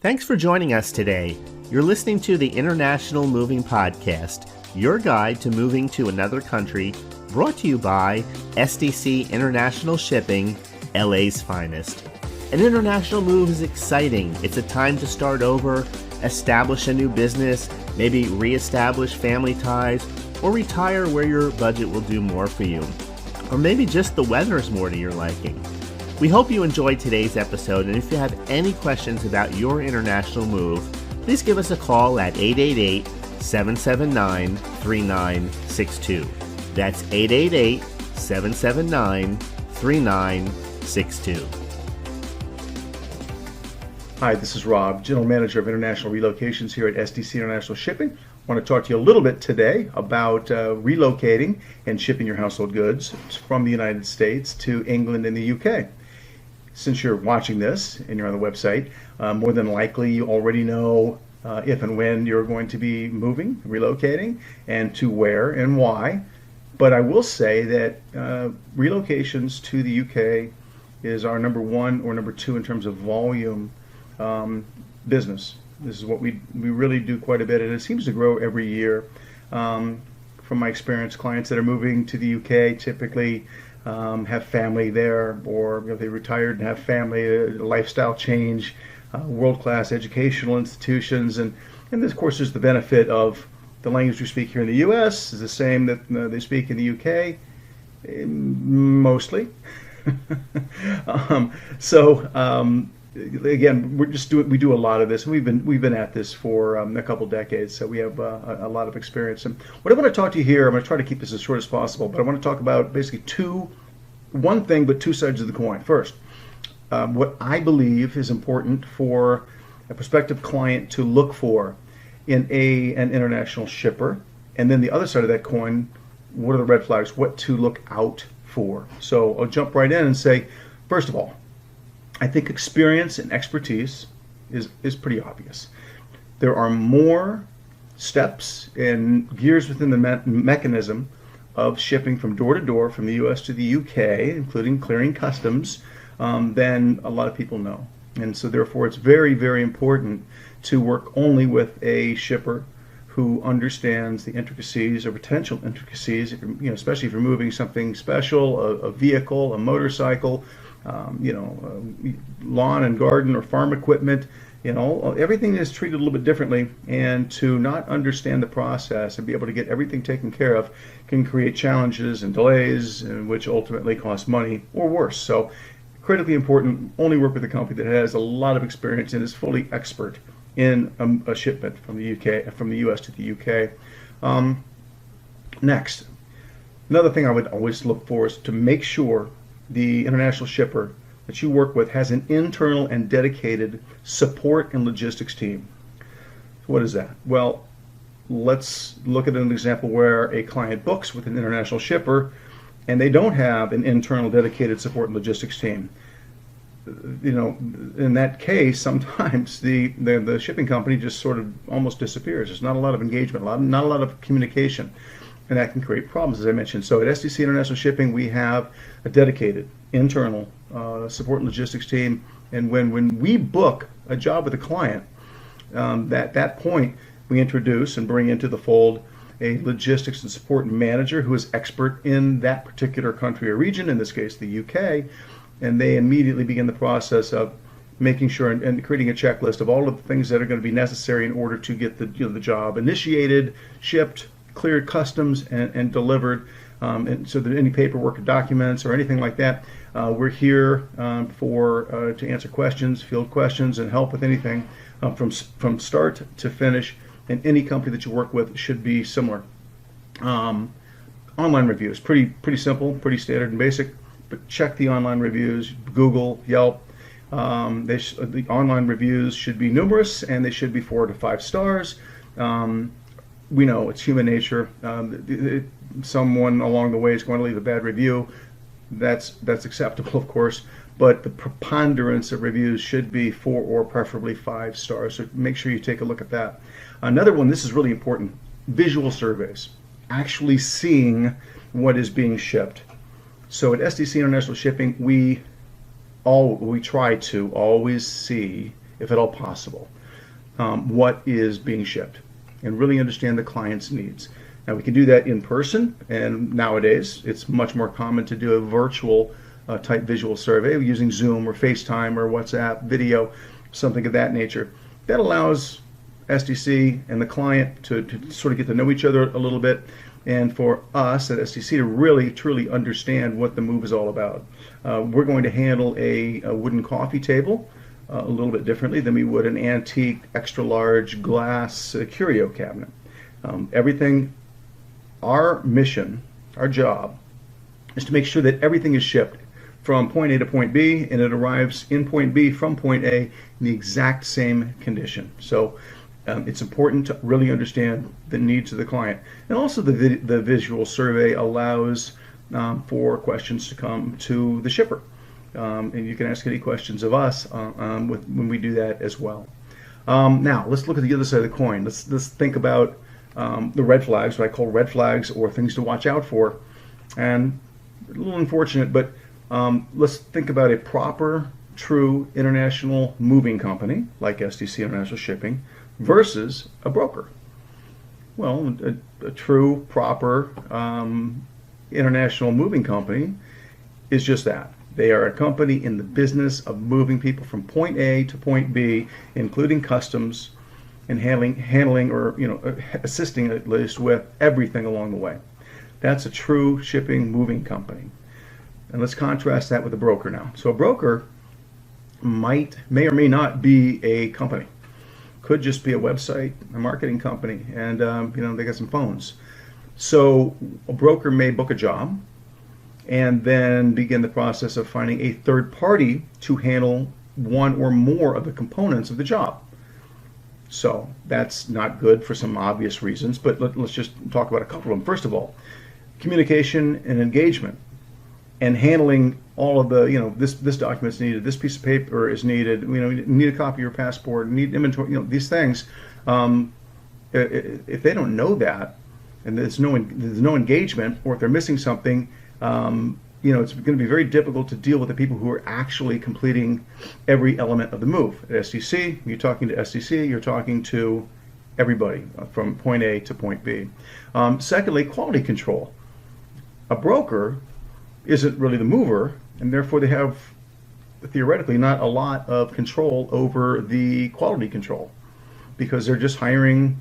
Thanks for joining us today. You're listening to the International Moving Podcast, your guide to moving to another country, brought to you by SDC International Shipping, LA's finest. An international move is exciting. It's a time to start over, establish a new business, maybe reestablish family ties, or retire where your budget will do more for you. Or maybe just the weather is more to your liking. We hope you enjoyed today's episode, and if you have any questions about your international move, please give us a call at 888-779-3962. That's 888-779-3962. Hi, this is Rob, General Manager of International Relocations here at SDC International Shipping. I want to talk to you a little bit today about relocating and shipping your household goods from the United States to England and the UK. Since you're watching this and you're on the website, more than likely you already know if and when you're going to be moving, relocating, and to where and why. But I will say that relocations to the UK is our number one or number two in terms of volume business. This is what we really do quite a bit, and it seems to grow every year. From my experience, clients that are moving to the UK typically have family there, or if they retired and have family, a lifestyle change, world-class educational institutions, and of course there's the benefit of the language we speak here in the U.S. is the same that they speak in the UK, mostly. Again, we do a lot of this, and we've been at this for a couple decades, so we have a lot of experience. And what I want to talk to you here, I'm going to try to keep this as short as possible, but I want to talk about basically one thing, but two sides of the coin. First, what I believe is important for a prospective client to look for in an international shipper, and then the other side of that coin, what are the red flags, what to look out for. So I'll jump right in and say, first of all, I think experience and expertise is pretty obvious. There are more steps and gears within the mechanism of shipping from door to door from the US to the UK, including clearing customs, than a lot of people know. And so therefore it's very, very important to work only with a shipper who understands the intricacies or potential intricacies, especially if you're moving something special, a vehicle, a motorcycle, lawn and garden or farm equipment, everything is treated a little bit differently, and to not understand the process and be able to get everything taken care of can create challenges and delays, which ultimately cost money or worse. So critically important, only work with a company that has a lot of experience and is fully expert in a shipment from the US to the UK. Next, another thing I would always look for is to make sure the international shipper that you work with has an internal and dedicated support and logistics team. What is that? Well, let's look at an example where a client books with an international shipper and they don't have an internal dedicated support and logistics team. In that case, sometimes the shipping company just sort of almost disappears. There's not a lot of engagement, not a lot of communication. And that can create problems, as I mentioned. So at SDC International Shipping, we have a dedicated internal support and logistics team. And when we book a job with a client, at that point, we introduce and bring into the fold a logistics and support manager who is expert in that particular country or region, in this case, the UK. And they immediately begin the process of making sure and creating a checklist of all of the things that are going to be necessary in order to get the job initiated, shipped, cleared customs, and delivered. And so that any paperwork or documents or anything like that, we're here to answer questions, field questions, and help with anything from start to finish. And any company that you work with should be similar. Online reviews, pretty simple, pretty standard and basic. But check the online reviews, Google, Yelp. The online reviews should be numerous, and they should be 4 to 5 stars. We know it's human nature. Someone along the way is going to leave a bad review. That's acceptable, of course, but the preponderance of reviews should be 4 or preferably 5 stars. So make sure you take a look at that. Another one, this is really important, visual surveys, actually seeing what is being shipped. So at SDC International Shipping, we try to always see if at all possible, what is being shipped and really understand the client's needs. Now, we can do that in person, and nowadays it's much more common to do a virtual type visual survey using Zoom or FaceTime or WhatsApp video, something of that nature. That allows SDC and the client to sort of get to know each other a little bit, and for us at SDC to really truly understand what the move is all about. We're going to handle a wooden coffee table a little bit differently than we would an antique extra large glass curio cabinet. Everything, our mission, our job is to make sure that everything is shipped from point A to point B, and it arrives in point B from point A in the exact same condition. So it's important to really understand the needs of the client. And also the visual survey allows for questions to come to the shipper. And you can ask any questions of us when we do that as well. Now, let's look at the other side of the coin. Let's think about the red flags, what I call red flags, or things to watch out for. And a little unfortunate, but let's think about a proper, true international moving company like SDC International Shipping versus a broker. Well, a true, proper international moving company is just that. They are a company in the business of moving people from point A to point B, including customs and handling or assisting at least with everything along the way. That's a true shipping moving company. And let's contrast that with a broker now. So a broker may or may not be a company. Could just be a website, a marketing company, and they got some phones. So a broker may book a job and then begin the process of finding a third party to handle one or more of the components of the job. So that's not good for some obvious reasons, but let's just talk about a couple of them. First of all, communication and engagement, and handling all of the, this document's needed, this piece of paper is needed, you need a copy of your passport, need inventory, these things. If they don't know that, and there's no engagement, or if they're missing something, it's going to be very difficult to deal with the people who are actually completing every element of the move. At SDC, you're talking to SDC, you're talking to everybody from point A to point B. Secondly, quality control. A broker isn't really the mover, and therefore they have theoretically not a lot of control over the quality control, because they're just hiring,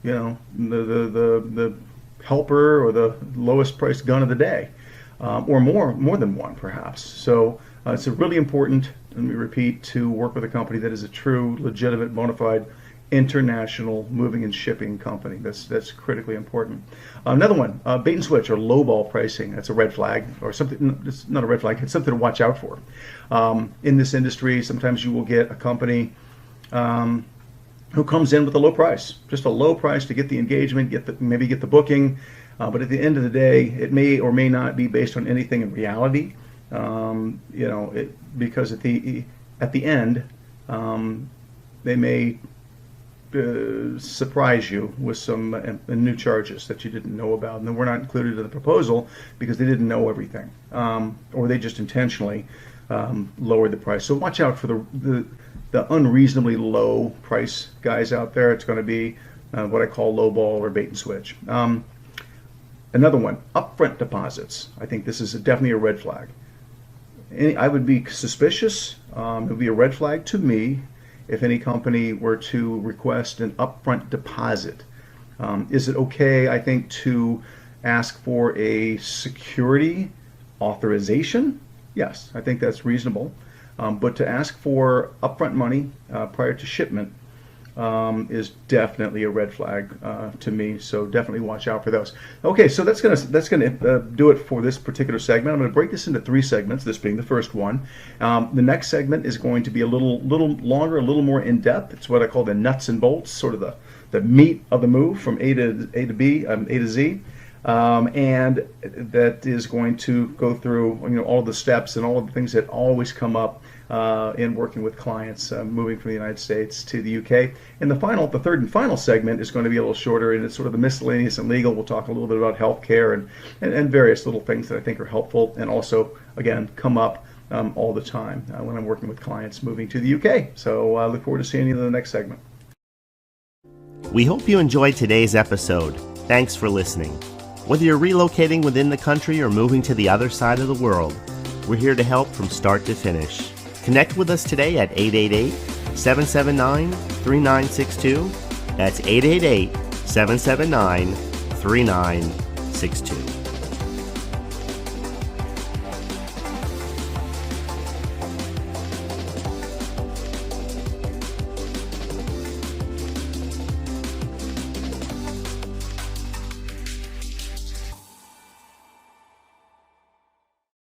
the helper or the lowest priced gun of the day, or more than one perhaps. So it's really important, let me repeat, to work with a company that is a true, legitimate, bona fide international moving and shipping company. That's critically important. Another one, bait and switch or lowball pricing. That's a red flag, or something. It's not a red flag. It's something to watch out for. In this industry, sometimes you will get a company who comes in with a low price, just a low price to get the engagement, maybe get the booking. But at the end of the day, it may or may not be based on anything in reality. Because at the end, they may surprise you with some new charges that you didn't know about, and then were not included in the proposal because they didn't know everything, or they just intentionally lowered the price. So watch out for the unreasonably low price guys out there. It's going to be what I call lowball or bait and switch. Another one, upfront deposits. I think this is definitely a red flag. I would be suspicious. It would be a red flag to me if any company were to request an upfront deposit. Is it okay, I think, to ask for a security authorization? Yes, I think that's reasonable. But to ask for upfront money prior to shipment is definitely a red flag to me. So definitely watch out for those. Okay, so that's gonna do it for this particular segment. I'm going to break this into 3 segments. This being the first one. The next segment is going to be a little longer, a little more in depth. It's what I call the nuts and bolts, sort of the meat of the move from A to B, A to Z. And that is going to go through all the steps and all of the things that always come up in working with clients moving from the United States to the UK. And the third and final segment is going to be a little shorter, and it's sort of the miscellaneous and legal. We'll talk a little bit about healthcare and various little things that I think are helpful, and also again come up all the time when I'm working with clients moving to the UK. So I look forward to seeing you in the next segment. We hope you enjoyed today's episode. Thanks for listening. Whether you're relocating within the country or moving to the other side of the world, we're here to help from start to finish. Connect with us today at 888-779-3962. That's 888-779-3962.